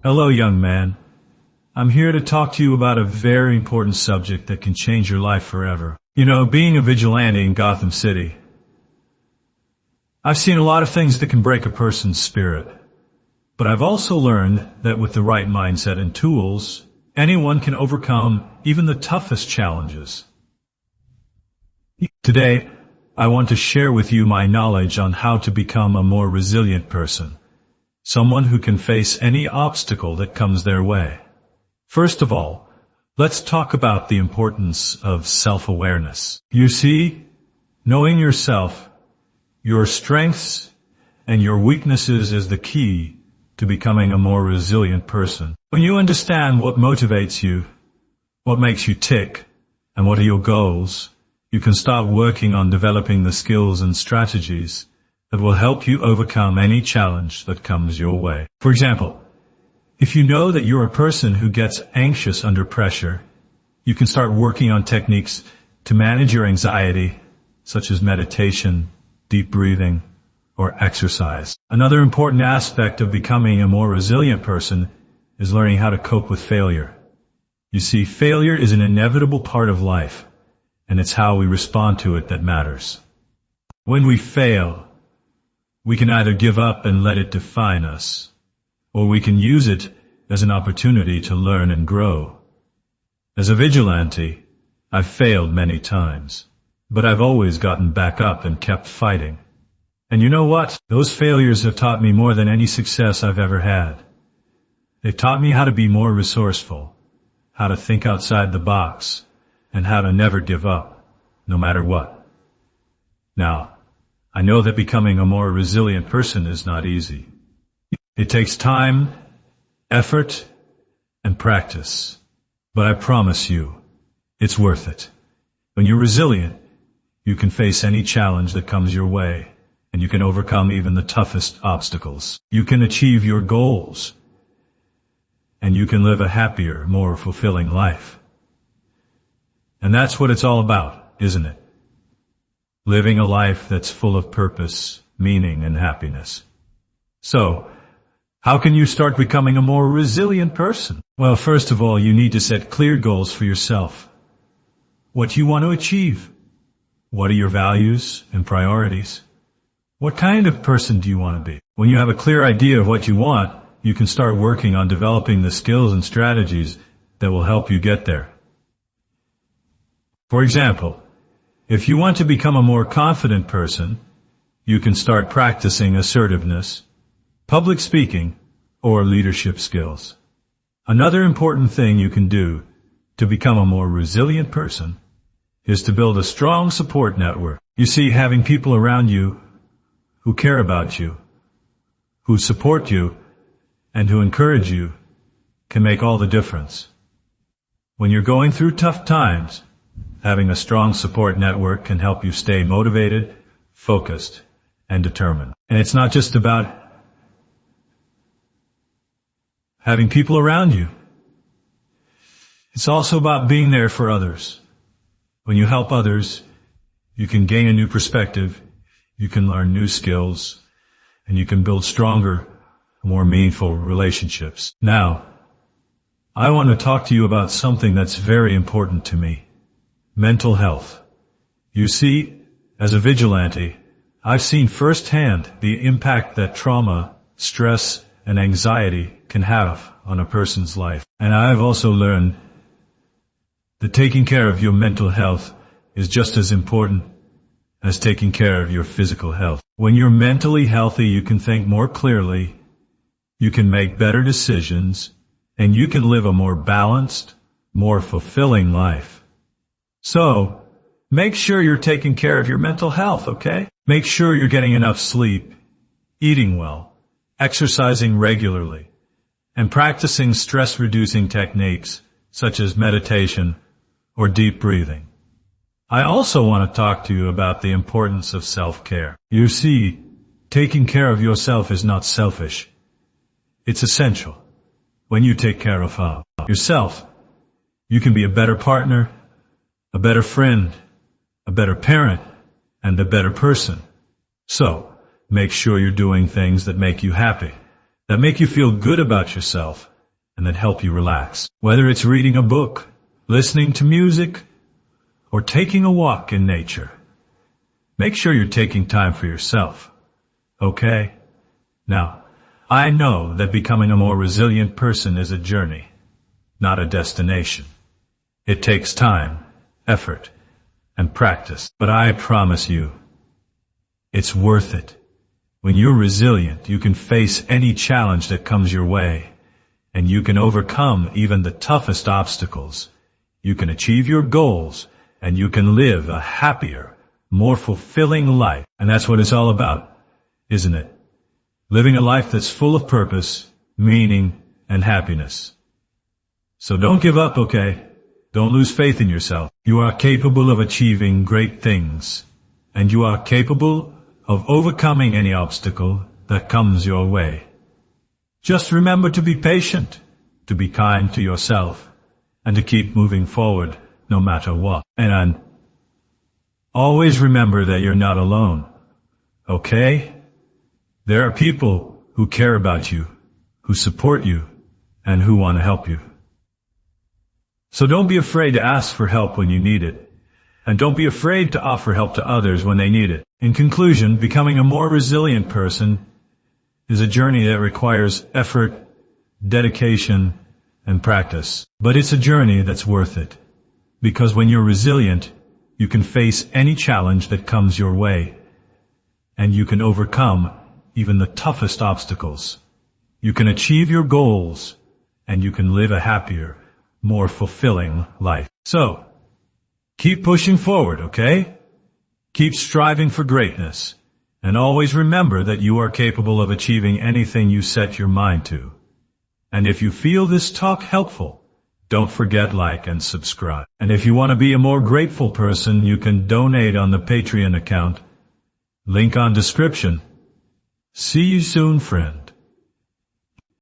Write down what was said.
Hello, young man. I'm here to talk to you about a very important subject that can change your life forever. You know, being a vigilante in Gotham City, I've seen a lot of things that can break a person's spirit. But I've also learned that with the right mindset and tools, anyone can overcome even the toughest challenges. Today, I want to share with you my knowledge on how to become a more resilient person, someone who can face any obstacle that comes their way. First of all, let's talk about the importance of self-awareness. You see, knowing yourself, your strengths, and your weaknesses is the key to becoming a more resilient person. When you understand what motivates you, what makes you tick, and what are your goals, you can start working on developing the skills and strategies that will help you overcome any challenge that comes your way. For example, if you know that you're a person who gets anxious under pressure, you can start working on techniques to manage your anxiety, such as meditation, deep breathing, or exercise. Another important aspect of becoming a more resilient person is learning how to cope with failure. You see, failure is an inevitable part of life, and it's how we respond to it that matters. When we fail, we can either give up and let it define us, or we can use it as an opportunity to learn and grow. As a vigilante, I've failed many times, but I've always gotten back up and kept fighting. And you know what? Those failures have taught me more than any success I've ever had. They've taught me how to be more resourceful, how to think outside the box, and how to never give up, no matter what. Now, I know that becoming a more resilient person is not easy. It takes time, effort, and practice. But I promise you, it's worth it. When you're resilient, you can face any challenge that comes your way, and you can overcome even the toughest obstacles. You can achieve your goals, and you can live a happier, more fulfilling life. And that's what it's all about, isn't it? Living a life that's full of purpose, meaning, and happiness. So, how can you start becoming a more resilient person? Well, first of all, you need to set clear goals for yourself. What do you want to achieve? What are your values and priorities? What kind of person do you want to be? When you have a clear idea of what you want, you can start working on developing the skills and strategies that will help you get there. For example, if you want to become a more confident person, you can start practicing assertiveness, public speaking, or leadership skills. Another important thing you can do to become a more resilient person is to build a strong support network. You see, having people around you who care about you, who support you, and who encourage you can make all the difference. When you're going through tough times, having a strong support network can help you stay motivated, focused, and determined. And it's not just about having people around you. It's also about being there for others. When you help others, you can gain a new perspective, you can learn new skills, and you can build stronger, more meaningful relationships. Now, I want to talk to you about something that's very important to me. Mental health. You see, as a vigilante, I've seen firsthand the impact that trauma, stress, and anxiety can have on a person's life. And I've also learned that taking care of your mental health is just as important as taking care of your physical health. When you're mentally healthy, you can think more clearly, you can make better decisions, and you can live a more balanced, more fulfilling life. So, make sure you're taking care of your mental health, okay? Make sure you're getting enough sleep, eating well, exercising regularly, and practicing stress-reducing techniques such as meditation or deep breathing. I also want to talk to you about the importance of self-care. You see, taking care of yourself is not selfish. It's essential. When you take care of yourself, you can be a better partner, a better friend, a better parent, and a better person. So, make sure you're doing things that make you happy, that make you feel good about yourself, and that help you relax. Whether it's reading a book, listening to music, or taking a walk in nature. Make sure you're taking time for yourself. Okay? Now, I know that becoming a more resilient person is a journey, not a destination. It takes time, effort, and practice. But I promise you, it's worth it. When you're resilient, you can face any challenge that comes your way, and you can overcome even the toughest obstacles. You can achieve your goals, and you can live a happier, more fulfilling life. And that's what it's all about, isn't it? Living a life that's full of purpose, meaning, and happiness. So don't give up, okay? Don't lose faith in yourself. You are capable of achieving great things, and you are capable of overcoming any obstacle that comes your way. Just remember to be patient, to be kind to yourself, and to keep moving forward no matter what. And always remember that you're not alone, okay? There are people who care about you, who support you, and who want to help you. So don't be afraid to ask for help when you need it, and don't be afraid to offer help to others when they need it. In conclusion, becoming a more resilient person is a journey that requires effort, dedication, and practice. But it's a journey that's worth it, because when you're resilient, you can face any challenge that comes your way, and you can overcome even the toughest obstacles. You can achieve your goals, and you can live a happier, more fulfilling life. So, keep pushing forward, okay? Keep striving for greatness, and always remember that you are capable of achieving anything you set your mind to. And if you feel this talk helpful, don't forget like and subscribe. And if you want to be a more grateful person, you can donate on the Patreon account. Link on description. See you soon, friend.